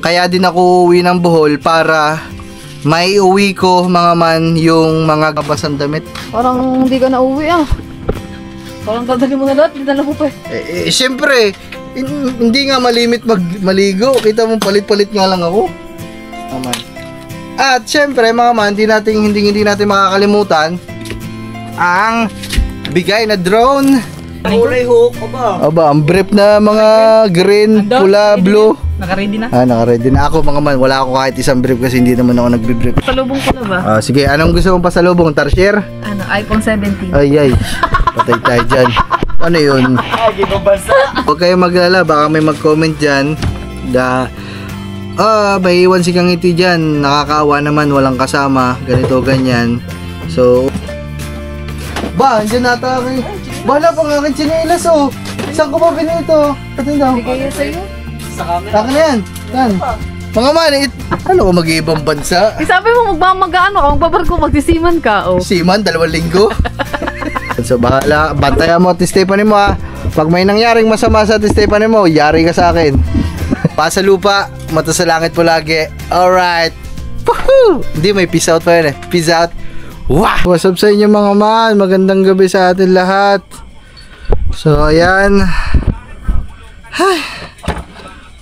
kaya din ako uwi ng Bohol para may uwi ko mga man yung mga kabasang damit. Parang hindi ka na uwi ah. Parang dadali mo na lahat, hindi na mo pa Siyempre, hindi nga malimit maligo. Kita mo, palit-palit nga lang ako. Naman. At siyempre mga man, hindi natin makakalimutan ang bigay na drone. Kulay hook, Aba, ang brief na mga green, pula, blue. Naka-ready na? Naka-ready na ako mga man. Wala ako kahit isang brief kasi hindi naman ako nagbi-brief. Pasalubong ko na ba? Sige, anong gusto mong pasalubong? Tarsier? iPhone 17. Ay. Patay tayo dyan. Ano yun? Huwag kayo maglala. Baka may mag-comment dyan. May iwan si Kangiti dyan. Nakakaawa naman. Walang kasama. Ganito, ganyan. So, andyan nata kayo. Bahala pa nga aking chinelas oh. Saan ko ba binito? Atin daw. Bigay yan sa'yo. Sa camera. Akin na yan. Yan. Mga man, ano ko mag-iibang bansa? Sabi mo magmamagaan ako, magbabarko, magsisiman ka oh. Siman, 2 linggo. So bahala, bantayan mo Ate Stephanie mo ha. Pag may nangyaring masama sa Ate Stephanie mo, yari ka sa akin. Pasa lupa, mata sa langit po lagi. Alright. Woohoo! Hindi, may peace out pa yun eh. Peace out. Wow! What's up sa inyo mga man? Magandang gabi sa atin lahat. So ayan. Ay.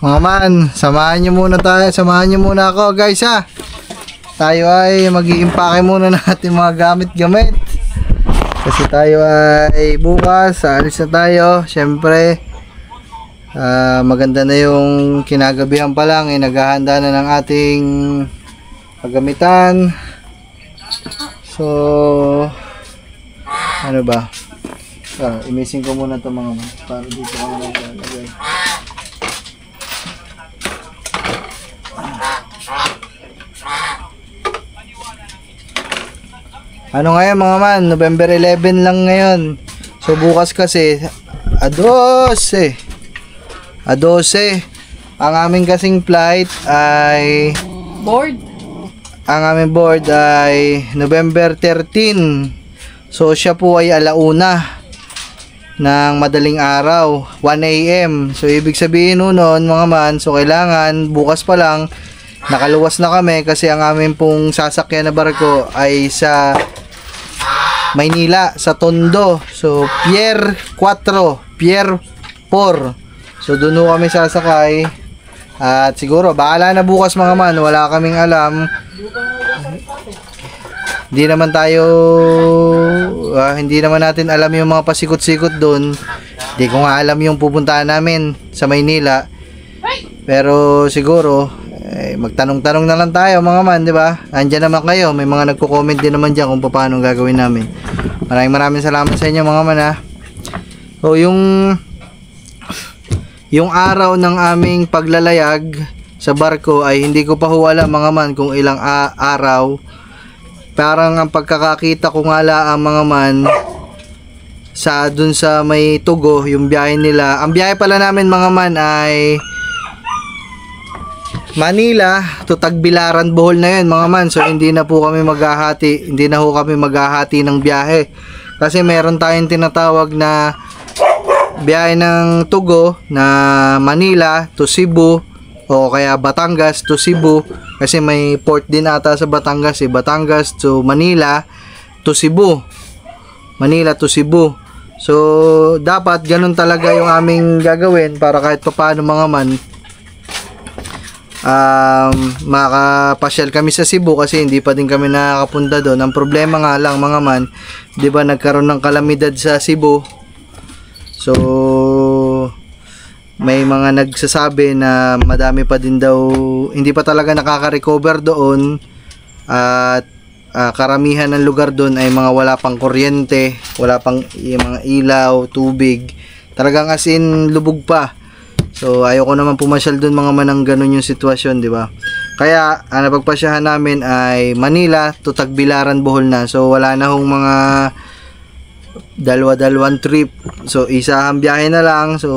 Mga man, samahan nyo muna ako guys ha. Tayo ay mag-iimpake muna natin mga gamit-gamit. Kasi tayo ay bukas, alis na tayo. Siyempre, maganda na yung kinagabihan pa lang. Naghahanda na ng ating paggamitan. So, ano ba? Imising ko muna ito mga man. Para dito ko na lalagay. Ano ngayon mga man? November 11 lang ngayon. So bukas kasi A12. Ang aming kasing flight ay Ang aming board ay November 13. So siya po ay 1:00 ng madaling araw, 1 AM. So ibig sabihin noon mga man, so kailangan bukas pa lang nakaluwas na kami kasi ang aming pong sasakyan na barko ay sa Maynila, sa Tondo. So Pier 4, Pier 4. So doon kami sasakay. At siguro bahala na bukas mga man, wala kaming alam. Hindi naman natin alam yung mga pasikot-sikot doon. Hindi ko nga alam yung pupuntahan namin sa Maynila. Pero siguro magtanong-tanong na lang tayo mga man, di ba? Andiyan naman kayo, may mga nagko-comment din naman diyan kung paano gagawin namin. Maraming salamat sa inyo mga man ha. So yung araw ng aming paglalayag sa barko ay hindi ko pa alam mga man kung ilang araw. Parang ang pagkakakita ko nga lang mga man dun sa may Tugo, yung biyahe nila. Ang biyahe pala namin mga man ay Manila to Tagbilaran, Bohol na yun mga man. So hindi na ho kami maghahati ng biyahe. Kasi meron tayong tinatawag na biyahe ng Tugo na Manila to Cebu o kaya Batangas to Cebu. Kasi may port din ata sa Batangas Batangas to Manila to Cebu. So dapat ganun talaga yung aming gagawin para kahit paano mga man makapasyal kami sa Cebu kasi hindi pa din kami nakakapunta doon. Ang problema nga lang mga man, 'di ba nagkaroon ng kalamidad sa Cebu. So may mga nagsasabi na madami pa din daw hindi pa talaga nakaka-recover doon at karamihan ng lugar doon ay mga wala pang kuryente, wala pang mga ilaw, tubig. Talagang as in lubog pa. So ayoko naman pumasyal doon mga manang ganun yung sitwasyon, di ba? Kaya ang napagpasyahan namin ay Manila to Tagbilaran, Bohol na. So wala na hong mga dalawa-dalawang trip. So isang biyahe na lang. So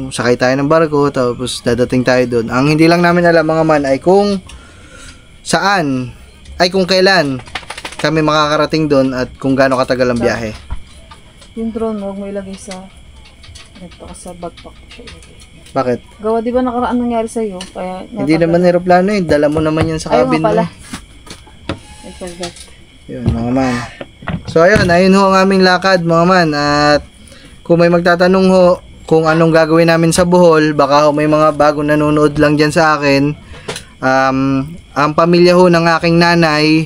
sakay tayo ng barko tapos dadating tayo doon. Ang hindi lang namin alam mga man ay kung saan ay kung kailan kami makakarating doon at kung gaano katagal ang biyahe. Yung drone, huwag mo ilagay sa backpack. Bakit? Gawa di ba nakaraan nangyari sa'yo? Kaya Hindi naman aeroplano eh. Dala mo naman yan sa Ayun cabin nga pala. mo. I forgot. Yun, mga man. So, ayun ho ang aming lakad, mga man. At kung may magtatanong ho kung anong gagawin namin sa Bohol, baka ho may mga bagong nanonood lang dyan sa akin. Ang pamilya ho ng aking nanay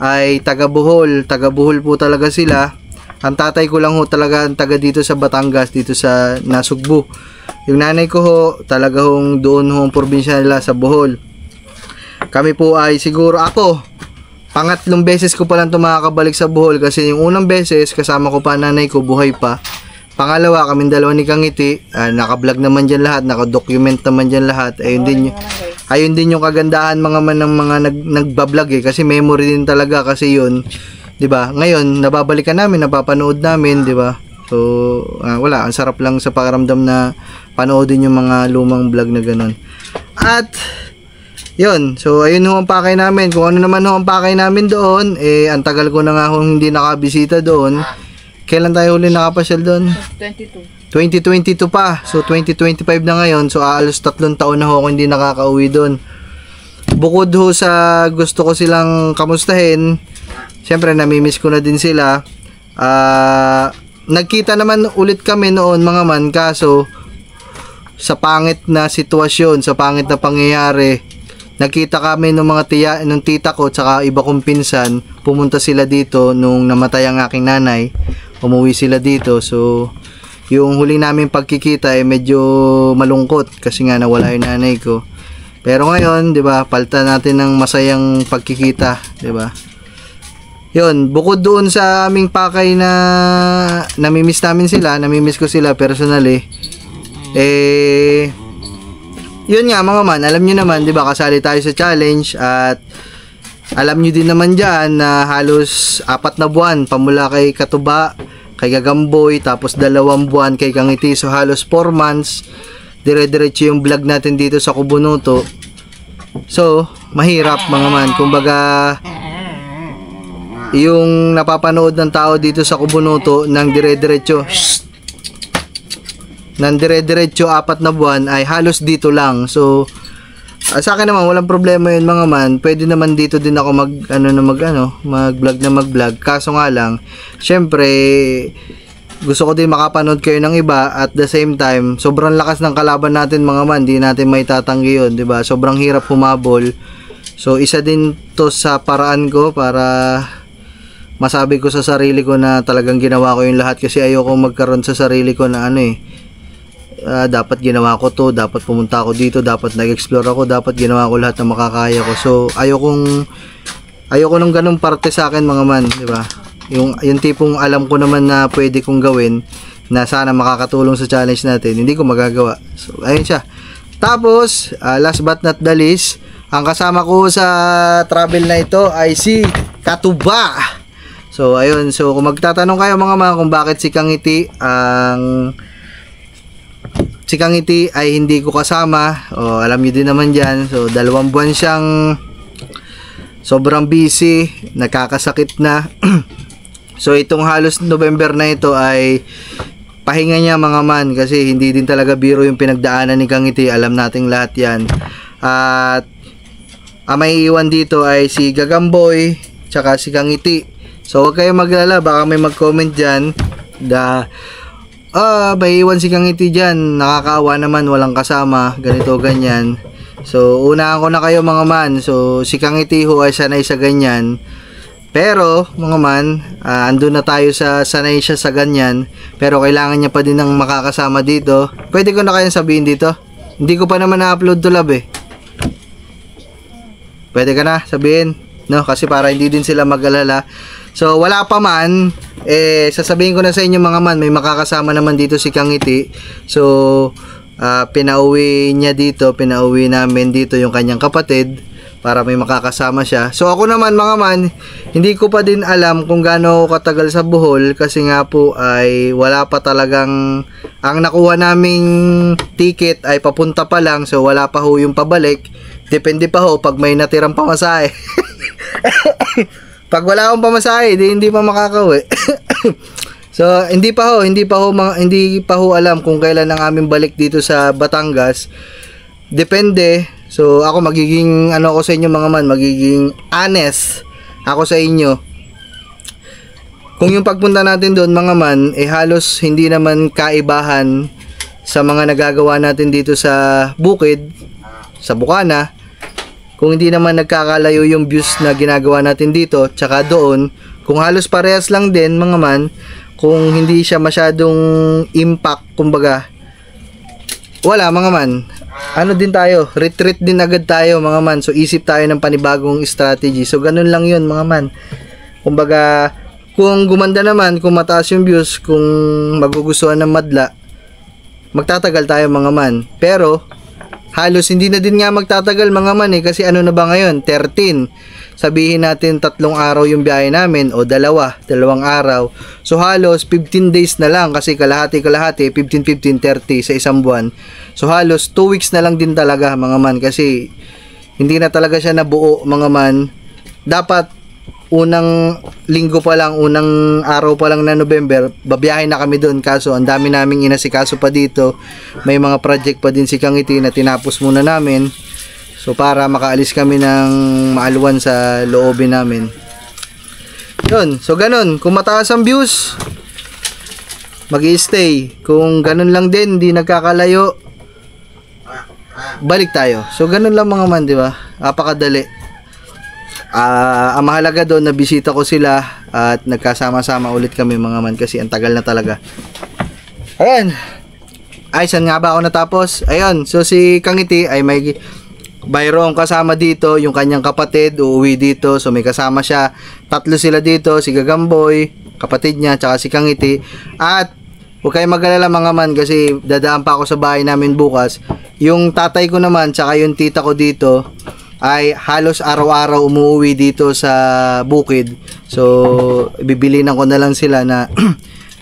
ay taga Bohol. Taga Bohol po talaga sila. Ang tatay ko lang ho talaga ang taga dito sa Batangas, dito sa Nasugbu. Yung nanay ko ho, talaga hong doon ho ang probinsya nila sa Bohol. Kami po ay siguro ako, pangatlong beses ko pa lang makakabalik sa Bohol kasi yung unang beses kasama ko pa nanay ko, buhay pa. Pangalawa, kaming dalawa ni Kangiti, naka-vlog naman dyan lahat, naka-document naman dyan lahat. Ayun din yung kagandahan mga man ng mga nagbablog eh, kasi memory din talaga kasi yun, 'di ba? Ngayon nababalikan namin, napapanood namin, 'di ba? So wala, ang sarap lang sa pakiramdam na panoodin yung mga lumang vlog na ganun. At yun, so ayun ho ang pakay namin. Kung ano naman ho ang pakay namin doon, ang tagal ko na nga ho hindi nakabisita doon. Kailan tayo huli nakapasyal doon? 2022 pa. So 2025 na ngayon. So alos 3 taon na ho ako hindi nakakauwi doon. Bukod ho sa gusto ko silang kamustahin, syempre namimiss ko na din sila. Nagkita naman ulit kami noon mga man, kaso sa pangit na sitwasyon, sa pangit na pangyayari, nakita kami ng mga nung tita ko tsaka iba kong pinsan. Pumunta sila dito nung namatay ang aking nanay. Umuwi sila dito. So yung huling namin pagkikita ay medyo malungkot kasi nga nawala yung nanay ko. Pero ngayon, 'di ba, palta natin ng masayang pagkikita, 'di ba? Yun, bukod doon sa aming pakay na namimiss namin sila, namimiss ko sila personally. Yun nga mga man, alam niyo naman, 'di ba, kasali tayo sa challenge at alam niyo din naman diyan na halos 4 na buwan pamula kay Katuba, kay Gagamboy, tapos 2 buwan kay Kangiti. So halos 4 months dire-diretso yung vlog natin dito sa Kubunuto. So mahirap mga man, kumbaga yung napapanood ng tao dito sa Kubunuto ng dire-diretso 4 na buwan ay halos dito lang. So sa akin naman walang problema yun mga man. Pwede naman dito din ako mag-vlog. Kaso nga lang, syempre gusto ko din makapanood kayo ng iba. At the same time, sobrang lakas ng kalaban natin mga man, di natin may tatanggi yun, di ba? Sobrang hirap humabol. So isa din to sa paraan ko para masabi ko sa sarili ko na talagang ginawa ko yung lahat, kasi ayoko magkaroon sa sarili ko na dapat ginawa ko to, dapat pumunta ako dito, dapat nag-explore ako, dapat ginawa ko lahat na makakaya ko. So ayoko nung ganung parte sa akin mga man, di ba? Yung tipong alam ko naman na pwede kong gawin na sana makakatulong sa challenge natin, hindi ko magagawa. So ayun siya. Tapos last but not the least, ang kasama ko sa travel na ito ay si Katuba. So ayun, so kung magtatanong kayo mga man kung bakit si Kangiti ay hindi ko kasama, alam niyo din naman dyan. So 2 buwan siyang sobrang busy, nakakasakit na. So itong halos November na ito ay pahinga niya mga man, kasi hindi din talaga biro yung pinagdaanan ni Kangiti, alam nating lahat yan. At may iwan dito ay si Gagamboy tsaka si Kangiti. So huwag kayong maglala, baka may mag-comment dyan may iwan si Kangiti dyan, nakakaawa naman, walang kasama, ganito ganyan. So unahan ko na kayo mga man. So si Kangiti ho ay sanay sa ganyan, pero mga man, andun na tayo sa sanay siya sa ganyan, pero kailangan niya pa din ng makakasama dito. Pwede ko na kayang sabihin dito, hindi ko pa naman na-upload to lab Pwede ka na sabihin, no? Kasi para hindi din sila mag-alala. So wala pa man, sasabihin ko na sa inyo mga man, may makakasama naman dito si Kangiti. So pinauwi namin dito yung kanyang kapatid para may makakasama siya. So ako naman mga man, hindi ko pa din alam kung gaano katagal sa Bohol, kasi nga po ay wala pa talagang, ang nakuha naming ticket ay papunta pa lang, so wala pa ho yung pabalik. Depende pa ho pag may natirang pamasahe. Pag wala akong pamasahe, hindi pa makakauwi. So, hindi pa ho alam kung kailan ang aming balik dito sa Batangas. Depende. So, ako magiging ako sa inyo mga man, magiging honest ako sa inyo. Kung yung pagpunta natin doon mga man, halos hindi naman kaibahan sa mga nagagawa natin dito sa bukid, sa Bukana. Kung hindi naman nagkakalayo yung views na ginagawa natin dito, tsaka doon, kung halos parehas lang din mga man, kung hindi siya masyadong impact, kumbaga, wala mga man. Ano din tayo, retreat din agad tayo mga man. So isip tayo ng panibagong strategy. So ganun lang yun mga man. Kumbaga, kung gumanda naman, kung mataas yung views, kung magugustuhan ng madla, magtatagal tayo mga man. Pero halos hindi na din nga magtatagal mga man kasi ano na ba ngayon? 13. Sabihin natin 3 araw yung biyahe namin o 2 araw. So halos 15 days na lang kasi kalahati 15, 30 sa isang buwan. So halos 2 weeks na lang din talaga mga man kasi hindi na talaga siya nabuo mga man. Dapat unang linggo pa lang, unang araw pa lang na November, babiyahe na kami doon. Kaso ang dami naming inasikaso pa dito. May mga project pa din si Kangiti na tinapos muna namin. So para makaalis kami ng maaluan sa loobin namin. Yun, so ganun. Kung mataas ang views, mag-i-stay. Kung ganun lang din, hindi nagkakalayo, balik tayo. So ganun lang mga man, di ba? Napakadali. Ang mahalaga doon, nabisita ko sila at nagkasama-sama ulit kami mga man kasi ang tagal na talaga. Ayan. Ay, saan nga ba ako natapos? Ayun, so si Kangiti ay may mayroong kasama dito, yung kanyang kapatid, uuwi dito. So may kasama siya. 3 sila dito, si Gagamboy, kapatid niya, tsaka si Kangiti. At huwag kayong mag-alala mga man kasi dadaan pa ako sa bahay namin bukas. Yung tatay ko naman, tsaka yung tita ko dito ay halos araw-araw umuwi dito sa bukid. So bibilinan ko na lang sila na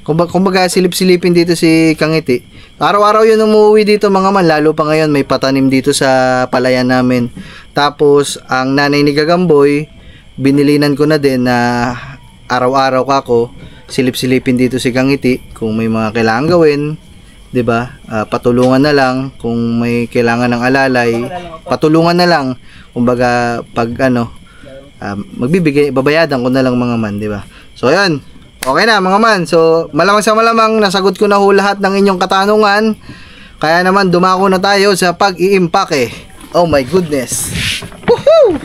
kumbaga silip-silipin dito si Kangiti. Araw-araw yun umuwi dito mga man, lalo pa ngayon may patanim dito sa palayan namin. Tapos ang nanay ni Gagamboy, binilinan ko na din na araw-araw ako silip-silipin dito si Kangiti kung may mga kailangan gawin, 'di ba? Patulungan na lang kung may kailangan ng alalay, patulungan na lang. Kumbaga pag magbibigay, babayadan ko na lang mga man, 'di ba? So ayun. Okay na mga man, so malamang sa malamang nasagot ko na ho lahat ng inyong katanungan. Kaya naman dumako na tayo sa pag-iimpake. Oh my goodness. Woohoo!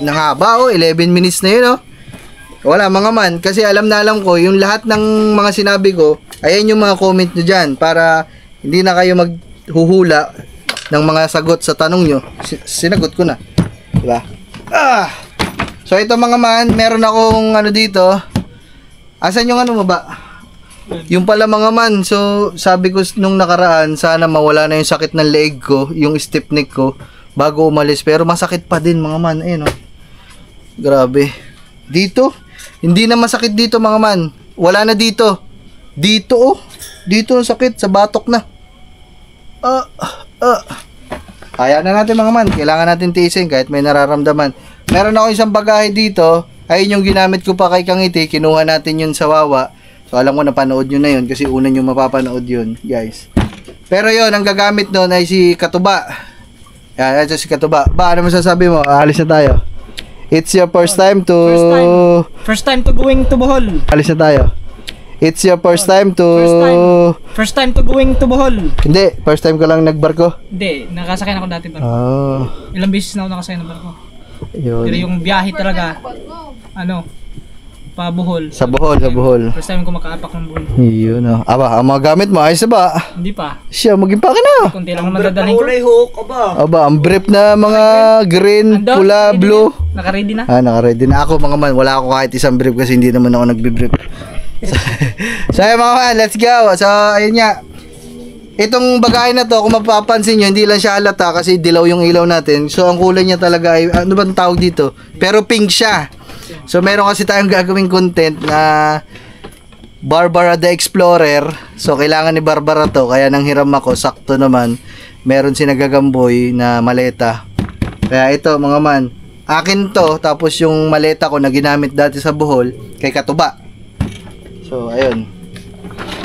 Nangaba 11 minutes na yun Wala mga man, kasi alam ko yung lahat ng mga sinabi ko, ayan yung mga comment nyo dyan para hindi na kayo maghuhula ng mga sagot sa tanong nyo. Sinagot ko na, diba? So ito mga man, meron akong dito. Asan yung mo ba? Yung pala mga man, so sabi ko nung nakaraan, sana mawala na yung sakit ng leeg ko, yung stiff neck ko, bago umalis. Pero masakit pa din mga man, grabe. Dito, hindi na masakit dito mga man. Wala na dito. Dito dito ang sakit, sa batok na. Kaya na natin mga man, kailangan natin tiisin kahit may nararamdaman. Meron ako isang bagahe dito. Ayun yung ginamit ko pa kay Kangiti, kinuha natin yun sa Wawa. So alam ko napanood nyo na yun kasi una nyo mapapanood yun, guys. Pero yun, ang gagamit doon ay si Katuba. Yan, ito si Katuba. Ba, ano masasabi mo? Alis na tayo. It's your first time to... First time to going to Bohol. Alis na tayo. It's your first time to... First time to going to Bohol. Hindi, first time ko lang nagbarko. Hindi, nakasakay na ako dati barko. Oh. Ilang beses na ako nakasakay ng barko. Yun. Pero yung biyahe talaga, pa Bohol. Sa Bohol. First time ko makaapak ng Bohol. Yun Aba, ang mga gamit mo, ayos na ba? Hindi pa. Siya, mag-impake na. Kunti lang naman dadalhin ko. hook, Aba, ang brief na mga green, Andun, pula, ready blue. na. Naka-ready na. Naka-ready na ako mga man. Wala ako kahit isang brief kasi hindi naman ako nagbi-brief. So ayun mga man, let's go. So ayun nga. Itong bagahe na to, kung mapapansin nyo, hindi lang siya halata kasi dilaw yung ilaw natin. So ang kulay niya talaga ay, ano bang tawag dito? Pero pink siya. So meron kasi tayong gagawing content na Barbara the Explorer. So kailangan ni Barbara to, kaya nang hiram ako, sakto naman. Meron si Nagagamboy na maleta. Kaya ito mga man, akin to, tapos yung maleta ko na ginamit dati sa Bohol, kay Katuba. So ayun.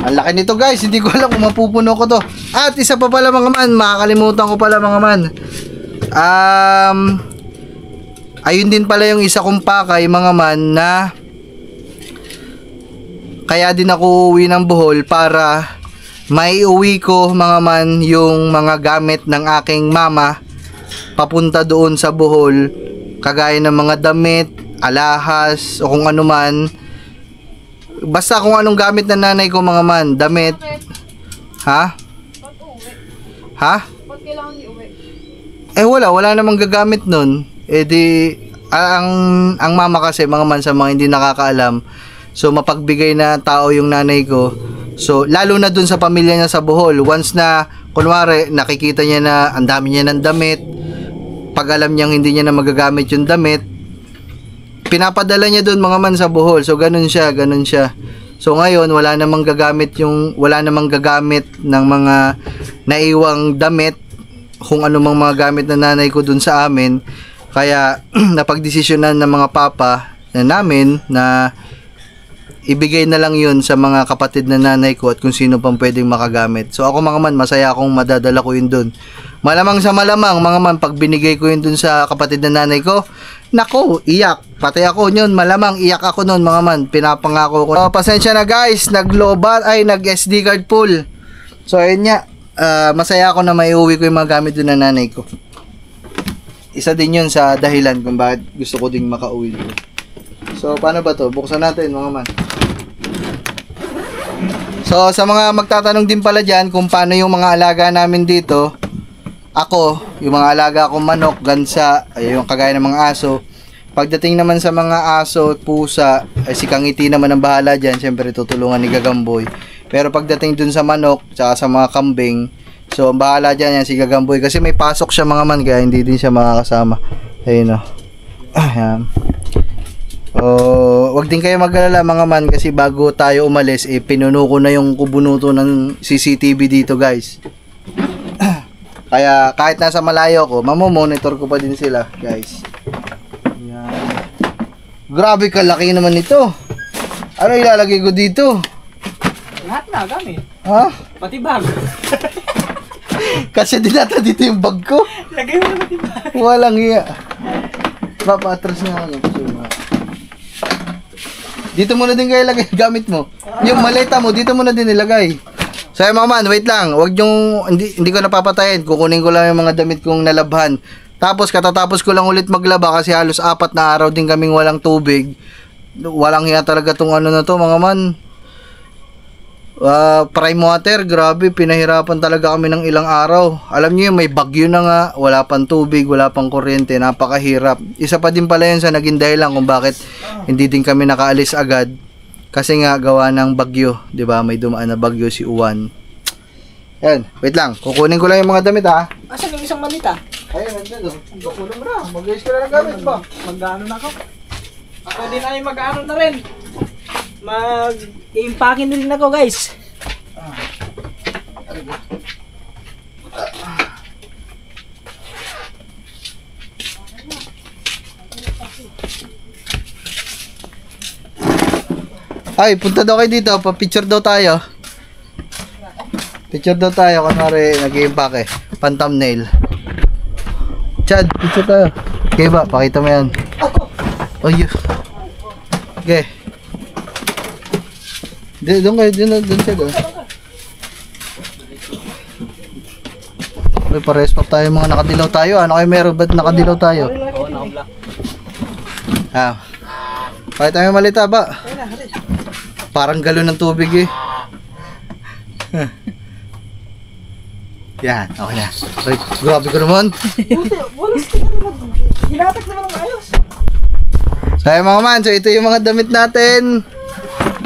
Ang laki nito guys, hindi ko alam kung mapupuno ko to. At isa pa pala mga man, makakalimutan ko pala mga man. Ayun din pala yung isa kong pakay mga man na kaya din ako uwi ng Bohol para may uwi ko mga man yung mga gamit ng aking mama papunta doon sa Bohol, kagaya ng mga damit, alahas o kung ano man. Basta kung anong gamit ng nanay ko mga man, damit. Ha? Ba't uwi? Ha? Ba't kailangan iuwi? Wala namang gagamit nun. Ang mama kasi mga man, sa mga hindi nakakaalam, so mapagbigay na tao yung nanay ko. So lalo na dun sa pamilya niya sa Bohol, once na kunwari nakikita niya na ang dami niya ng damit, pag alam niyang hindi niya na magagamit yung damit, pinapadala niya dun mga man sa Bohol. So ganun siya. So ngayon wala namang gagamit ng mga naiwang damit, kung ano mang mga gamit na nanay ko dun sa amin. Kaya napagdesisyonan ng mga papa na namin na ibigay na lang yun sa mga kapatid na nanay ko at kung sino pang pwedeng makagamit. So ako mga man, masaya akong madadala ko yun dun. Malamang sa malamang mga man, pag binigay ko yun dun sa kapatid na nanay ko, nako, iyak. Pati ako yun, malamang iyak ako nun mga man. Pinapangako ko. Pasensya na guys, nag-SD card full. So ayun nga, masaya ako na may uwi ko yung mga gamit dun na nanay ko. Isa din yun sa dahilan kung bakit gusto ko ding makauwi dito. So paano ba to? Buksan natin mga man. So sa mga magtatanong din pala dyan kung paano yung mga alaga namin dito, ako, yung mga alaga akong manok, gansa, ay yung kagaya ng mga aso. Pagdating naman sa mga aso at pusa, ay si Kangiti naman ang bahala dyan. Siyempre tutulungan ni Gagamboy. Pero pagdating dun sa manok, tsaka sa mga kambing, so ang bahala dyan yan si Gagamboy. Kasi may pasok siya mga man, kaya hindi din siya makakasama. Ayun o. Ayan. Wag din kayo mag-alala mga man, kasi bago tayo umalis, pinuno ko na yung kubunuto ng CCTV dito guys. Kaya kahit nasa malayo ko, mamomonitor ko pa din sila guys. Ayan. Grabe kalaki naman ito. Ano ilalagay ko dito? Lahat na gamit. Ha? Pati bag. Kasi dinata dito yung bag ko. Lagay mo na pati bag. Walang iya. Papatras nga ako. Dito muna din kayo ilagay gamit mo. Yung maleta mo, dito muna din ilagay. So mga man, wait lang. Huwag yung, hindi ko napapatayin. Kukunin ko lang yung mga damit kong nalabhan. Tapos katatapos ko lang ulit maglaba kasi halos 4 na araw din kaming walang tubig. Walang hiya talaga tong ano na to mga man. Prime water, grabe, pinahirapan talaga kami ng ilang araw. Alam niyo yun, may bagyo na nga, wala pang tubig, wala pang kuryente, napakahirap. Isa pa din pala yun sa naging dahilan kung bakit hindi din kami nakaalis agad. Kasi nga gawa ng bagyo, 'di ba? May dumaan na bagyo si Uwan. Yan, wait lang. Kukunin ko lang yung mga damit ha. Asan yung isang malita? Ayun, nandiyan oh. Kukunin mo na. Mag-ayos ka na ng gamit ba? Mag-ano na ako? Ako din ay mag-ano na rin. Mag-i-impake na rin ako guys. Ay, punta daw kayo dito. Pa-picture daw tayo. Picture daw tayo. Kunwari, nag-i-impake. Pan-thumbnail. Chad, picture tayo. Okay ba? Pakita mo yan. Oh, yun. Okay. Doon kayo. Doon siya doon. Ay, pares pa tayo mga nakadilaw tayo. Ano kayo meron? Ba't nakadilaw tayo? Pakita mo yung malita ba? Parang galon ng tubig eh. Yan, okay na. Ay, grabe ko naman. Walas ka naman. Hinatak naman ang ayos. So ayun mga man, so ito yung mga damit natin.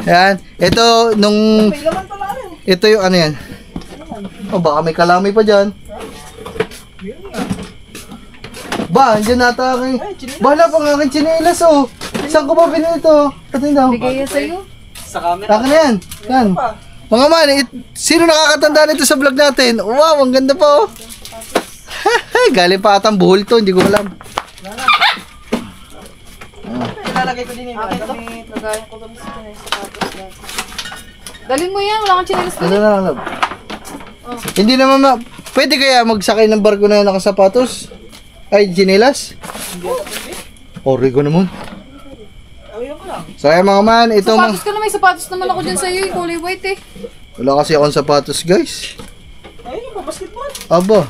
Yan. Ito, nung... May laman pala rin. Ito yung ano yan. Oh, baka may kalamay pa dyan. Ba, andyan nata aking... Bahala pa nga aking chinelas oh. Saan ko ba binili ito? Atin daw. Bigay yan sa'yo. Sa camera. Akin na yan. Yan. Mga man, sino nakakatanda nito sa vlog natin? Wow, ang ganda pa oh. Galing pa atang buhol to, hindi ko alam. Ilalagay ko din yung Akin to. gamit. Nagayon ko lang sa sapatos natin. Dalhin mo yan, wala kang chinelas Ano dali. na lang, love? Oh. Hindi naman pwede kaya magsakay ng barko na nakasapatos? Ay, ginelas? Origo naman. So ayan mga man, ito Sapatos ka na, may sapatos naman ako dyan sa'yo, kulay white eh. wala kasi akong sapatos guys. Ayun yung basketball. Aba,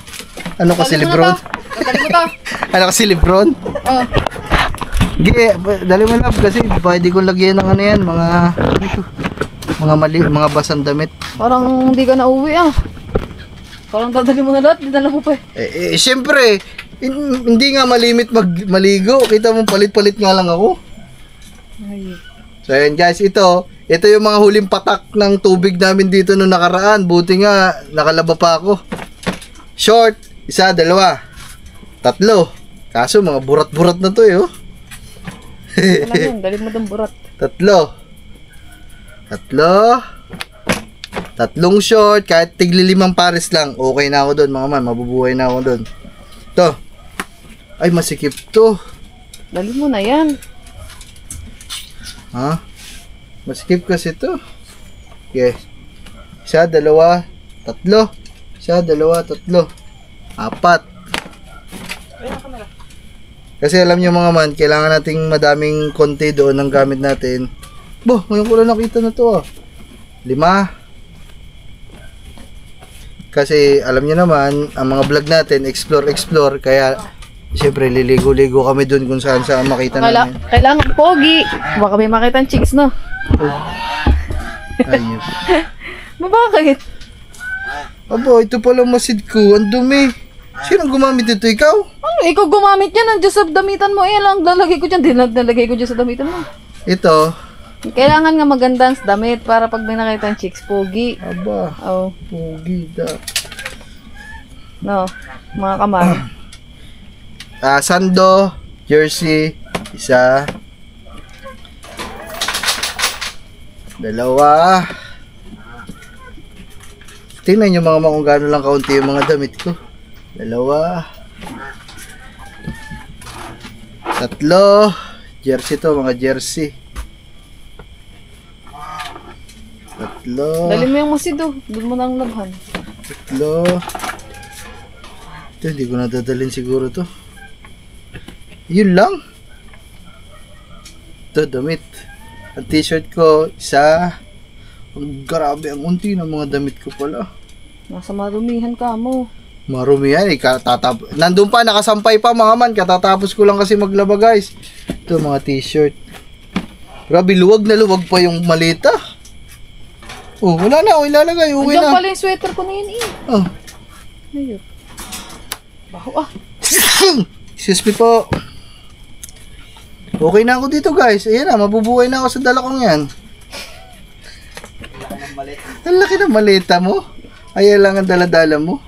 ano kasi Dali mo na Lebron? to. Dali mo to. Ano kasi Lebron? Oh. Sige, dali mo love kasi pwede kong lagyan ng ano yan, mga basang damit. Parang hindi ka na uwi ah. Parang dadali mo na lahat, dinala mo pa eh. Siyempre, hindi nga malimit maligo. Kita mo palit-palit nga lang ako. Ay. So ayan guys, ito yung mga huling patak ng tubig namin dito nung nakaraan. Buti nga, nakalaba pa ako. Short, 1, 2, 3. Kaso mga burat-burat na to eh. Oh. Ano yun, dali mo ng burat. 3. Tatlong short, kahit tigli 5 pares lang. Okay na ako doon mga man, mabubuhay na ako doon. Ito. Ay, masikip to. Dali mo na yan. Ha? Masikip kasi to. Okay. 1, 2, 3. 1, 2, 3. 4. Kasi alam nyo mga man, kailangan nating madaming konti doon ng gamit natin. Bo, ngayon ko lang nakita na to 5. Kasi alam nyo naman, ang mga vlog natin, explore. Kaya, siyempre, liligo-ligo kami doon kung saan makita namin. Kailangan pogi. Baka may makita ng chicks, no? Ayun. Bakit? Aba, ito pala masid ko. Ang dumi. Sino gumamit ito? Ikaw? Ano, ikaw gumamit yan. Nandiyan sa damitan mo. Eh, lang lalagay ko dyan. Nalagay ko dyan sa damitan mo. Ito. Kailangan nga maganda ang damit para pag may nakita ng chicks, pogi. Aba, Oh, pogi da. no. Mga kamay. Sando, jersey, 1. 2. Tingnan nyo mga kung gaano lang kaunti yung mga damit ko. 2. 3. Jersey to, mga jersey. 3. Dali mo yung masido. Doon mo na ang labhan. 3. Ito, hindi ko nadadalhin siguro to. Yun lang. Ito, damit. Ang t-shirt ko, 1. Ang grabe, ang unti ng mga damit ko pala. Nasa marumihan ka mo. Marumi yan eh. Nandun pa, nakasampay pa mga man. Katatapos ko lang kasi maglaba guys. Ito, mga t-shirt. Grabe, luwag na luwag pa yung malita. Oh, wala na. Ilalagay. Uwi Andiyan na. pala yung sweater ko na yun eh. Oh. Ayun. Baho ah. Excuse me po. Okay na ako dito guys. Ayan na, mabubuhay na ako sa dalakong yan. Ang laki ng maleta mo. Ayan lang ang daladala mo.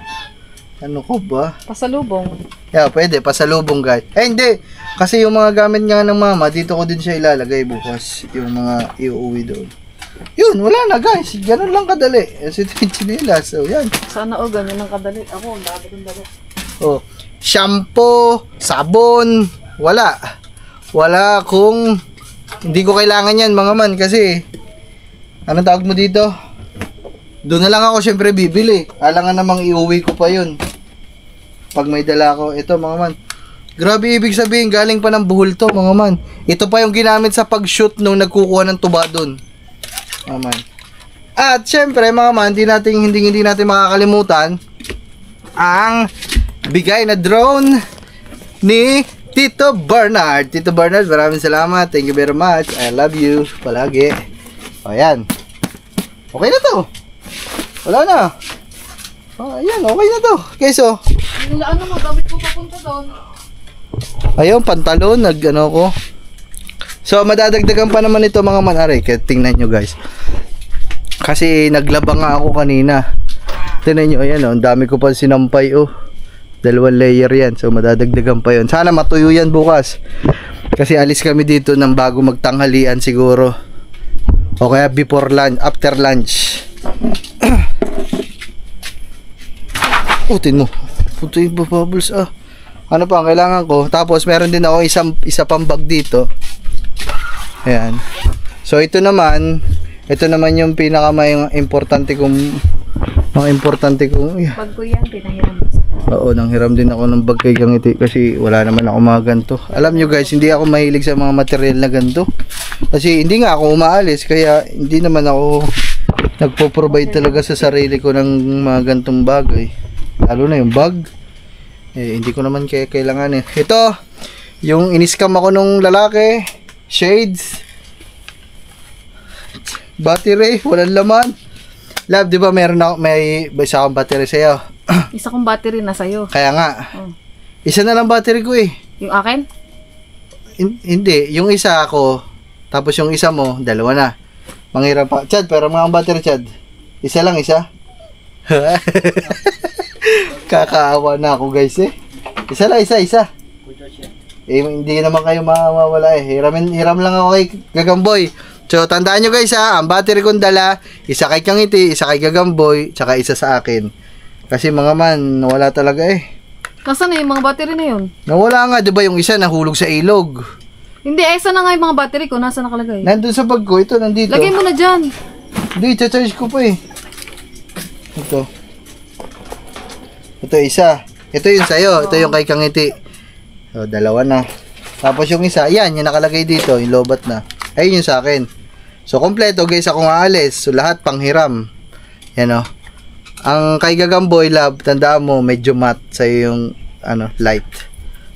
Ano ko ba? Pasalubong. Yeah, pwede. Pasalubong guys. Eh hindi. Kasi yung mga gamit nga ng mama, dito ko din siya ilalagay bukas. Yung mga iuwi doon. Yun, wala na guys. Ganun lang kadali. Ito yung chinelas. So, yan. Sana o ganyan ang kadali. Ako, ang dali. Oh, shampoo, sabon, wala. Wala kung hindi ko kailangan yan mga man kasi anong tawag mo dito? Doon na lang ako syempre bibili. Alangan namang iuwi ko pa yun. Pag may dala ko. Ito mga man. Grabe ibig sabihin, galing pa ng buhol to mga man. Ito pa yung ginamit sa pag-shoot nung nagkukuha ng tuba doon. Mga man. At syempre mga man, hindi natin makakalimutan ang bigay na drone ni Tito Bernard. Tito Bernard, maraming salamat. Thank you very much. I love you palagi. O yan. Okay na to. Wala na. O ayan, okay na to. Okay, so. Ano mo, damit mo papunta doon. Ayun, pantalon, nag-ano ko. So, madadagdagan pa naman ito mga manari. Kaya tingnan nyo guys. Kasi naglaba nga ako kanina. Tingnan nyo, ayan o. Ang dami ko pa sinampay o. 2 layer yan. So, madadagdagan pa yun. Sana matuyo yan bukas. Kasi alis kami dito ng bago magtanghalian siguro. O kaya before lunch, after lunch. Tin mo. Puto yung bubbles ah. Ano pa ang kailangan ko? Tapos meron din ako isa pang bag dito. Ayan. So ito naman, Ito naman yung pinaka importante kong Pag ko yan, pinahiram mo. Oo, nanghiram din ako ng bag kay Kangiti kasi wala naman ako mga ganito. Alam nyo guys, hindi ako mahilig sa mga material na ganito. Kasi hindi nga ako umaalis, kaya hindi naman ako nagpo-provide talaga sa sarili ko ng mga ganitong bagay. Lalo na yung bag. Hindi ko naman kailangan eh. Ito, yung iniskam ako nung lalaki, shades, battery, walang laman. Love, di ba may isa akong battery sa'yo? Isa kong battery na sa'yo. Kaya nga. Oh. Isa na lang battery ko eh. Yung akin? Hindi. Yung isa ako, tapos yung isa mo, dalawa na. Manghirap pa. Chad, pero mga battery, Chad. Isa lang, isa. Kakaawa na ako guys eh. Isa lang, isa. Hindi naman kayo mawawala eh. Hiram lang ako kay Gagamboy. So, tandaan nyo guys ha, ang battery kong dala, isa kay Kangiti, isa kay Gagamboy, tsaka isa sa akin. Kasi mga man, nawala talaga eh. Kasan na yung mga battery na yun? Nawala nga, di ba yung isa nahulog sa ilog? Hindi, esa na nga yung mga battery ko. Nasa nakalagay? Nandun sa bag ko, ito nandito. Lagay mo na dyan. Hindi, charge ko pa eh. Ito isa. Ito yung sa'yo, ito yung kay Kangiti. So, dalawa na. Tapos yung isa, yan, yung nakalagay dito, yung lobat na. Ayun yung sa akin. So, kompleto guys, akong aalis. So, lahat panghiram. Yan o. Ang kay Gagamboy, love, tandaan mo, medyo matte sa'yo yung, light.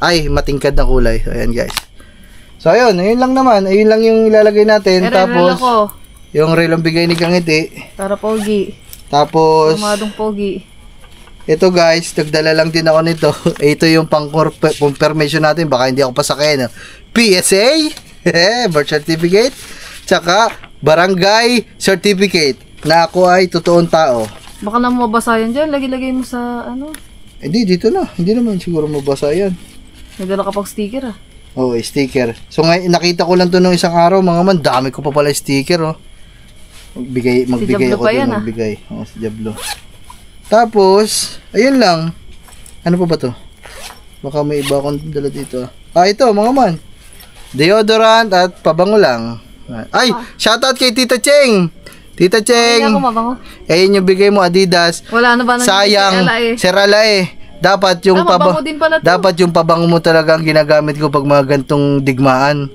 Ay, matingkad na kulay. So, ayan guys. So, ayun lang naman. Ayun lang yung ilalagay natin. Tapos, yung reel ang bigay ni Kangiti. Para pogi. Tapos, Mamadong pogi. ito guys, nagdala lang din ako nito. Ito yung pang-confirmation natin. Baka hindi ako pasakay. PSA, birth certificate, tsaka barangay certificate na ako ay totoong tao. Baka na mabasa yan dyan. Lagi-lagay mo sa Hindi, dito na. Hindi naman siguro mabasa yan. Nagdala ka pang sticker ah. Oo, sticker. So ngayon, nakita ko lang to nung isang araw. Mga man, dami ko pa pala sticker oh. Magbigay Diablo ako pa din, yan, magbigay. Oo, si Diablo. Tapos, ayun lang. Ano pa ba to? Baka may iba akong dala dito. Ito mga man. Deodorant at pabango lang. Ay, shoutout kay Tita Cheng. Tita Cheng. Hindi ako mabango. Ayun yung bigay mo Adidas. Wala na ba? Sayang. Serala eh. Dapat yung mabango din pala to. Dapat yung pabango mo talaga ang ginagamit ko pag mga gantong digmaan.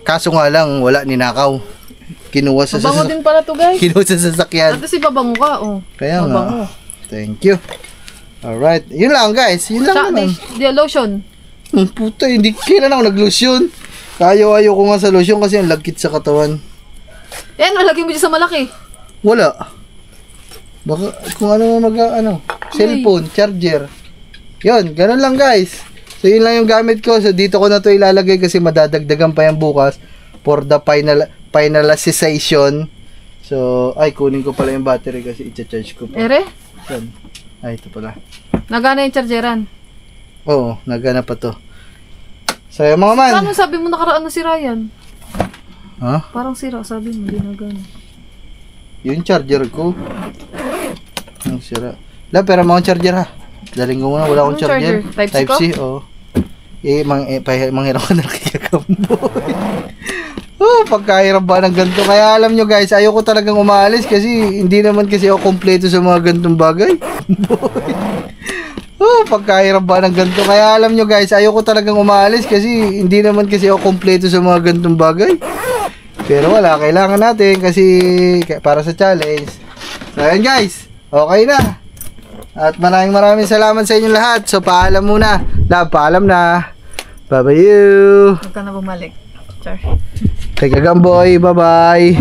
Kaso nga lang, wala, ninakaw. Kinuha sa mabango din pala to guys. Kinuha sa sasakyan. At si babango ka oh. Kaya mabango. nga. Thank you. Alright. Yun lang guys. Yun lang naman. Lotion. Puta, hindi kailan ako nag-lotion. Ayaw ko nga sa lotion kasi ang lagkit sa katawan. Yan, malagay mo dyan sa malaki. Wala. Baka kung ano cellphone, charger. Yun, ganun lang guys. So yun lang yung gamit ko. So dito ko na to ilalagay kasi madadagdagan pa yan bukas for the finalization. So, ay kunin ko pala yung battery kasi i-charge ko pa. Ere? Yan. Ay, ito pala. Nagana yung chargeran. Oo, nagana pa to. So yung mga man. Paano sabi mo nakaraan na si Ryan? Ha? Parang sira, sabi mo, di nagana. Yung charger ko. Ang sira. Pero mga charger ha. Daling ko muna, wala akong Anong charger. charger? Type-C oo. Manghirap ko na Gagamboy. Pagkahirap ba ng ganito. Kaya alam nyo guys, ayoko talagang umaalis kasi hindi naman kasi ako kompleto sa mga ganitong bagay. Pagkahirap ba ng ganito. Kaya alam nyo guys, ayoko talagang umaalis kasi hindi naman kasi ako kompleto sa mga ganitong bagay. Pero wala, kailangan natin kasi para sa challenge. So ayan guys, okay na. At maraming salamat sa inyong lahat. So paalam muna. Love, paalam na. Bye-bye you. Huwag ka na bumalik. Char. Kay Gagamboy, bye-bye.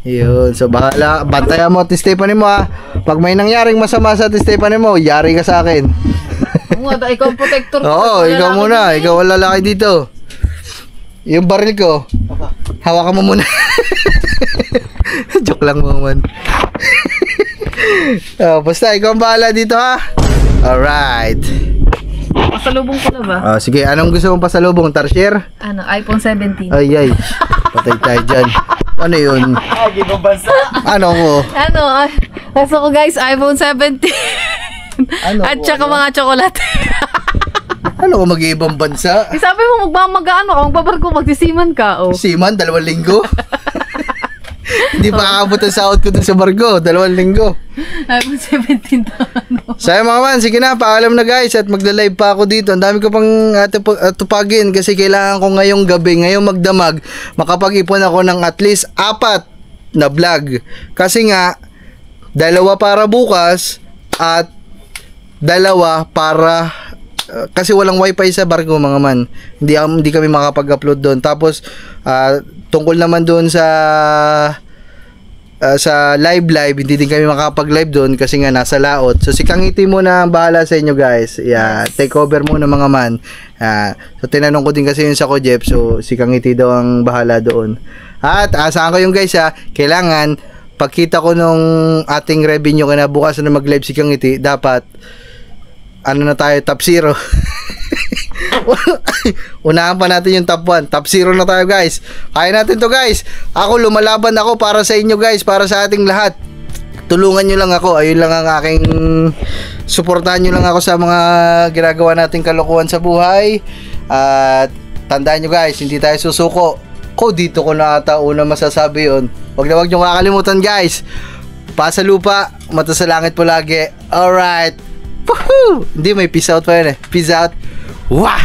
Yun, so bahala. Bantayan mo, Ate Stephanie mo ha. Pag may nangyaring masama sa Ate Stephanie mo, yari ka sa akin. Ikaw ang protector ko. Oo, ikaw muna. Ikaw ang lalaki dito. Yung baril ko, hawakan mo muna. Joke lang mo man. Basta, ikaw ang bahala dito ha. Alright. Pasalubong ko na ba? Sige, anong gusto mong pasalubong? Tarsier? iPhone 17. Ay. Patay tayo dyan. Ano yun? Ano ko? Gusto ko guys, iPhone 17. At saka mga tsokolate. Ano ko mag-iibang bansa? Sabi mo magmamag-ano ka, magbabarko, magsisiman ka. Oh. Siman, 2 linggo? Hindi pa aabot ang sahod ko dun sa barko. 2 linggo. iPhone 17 to ano. So mga man, sige na, paalam na guys at magla-live pa ako dito. Ang dami ko pang tupagin kasi kailangan ko ngayong gabi, ngayong magdamag, makapag-ipon ako ng at least 4 na vlog. Kasi nga, 2 para bukas at 2 para kasi walang wifi sa barko mga man. Hindi kami makapag-upload doon. Tapos tungkol naman doon sa live, hindi din kami makapag-live doon kasi nga nasa laot. So si Kangiti muna ang bahala sa inyo guys. Yeah, take over muna mga man. So tinanong ko din kasi yun sa Kojep. So si Kangiti daw ang bahala doon. At asahan ko yung guys kailangan pagkita ko nung ating revenue kinabukasan na mag-live si Kangiti, dapat ano na tayo, top 0. Unahan pa natin yung top 1. Top 0 na tayo guys. Kaya natin to guys. Ako lumalaban ako para sa inyo guys, para sa ating lahat. Tulungan nyo lang ako. Ayun lang ang aking suportahan nyo lang ako sa mga ginagawa nating kalokohan sa buhay. At tandaan nyo guys, hindi tayo susuko. Dito ko na ata una masasabi yun. Huwag nyo kakalimutan guys. Pasa lupa, mata sa langit po lagi. Alright. Woohoo! Hindi, may peace out pa yun eh. Peace out. Wah!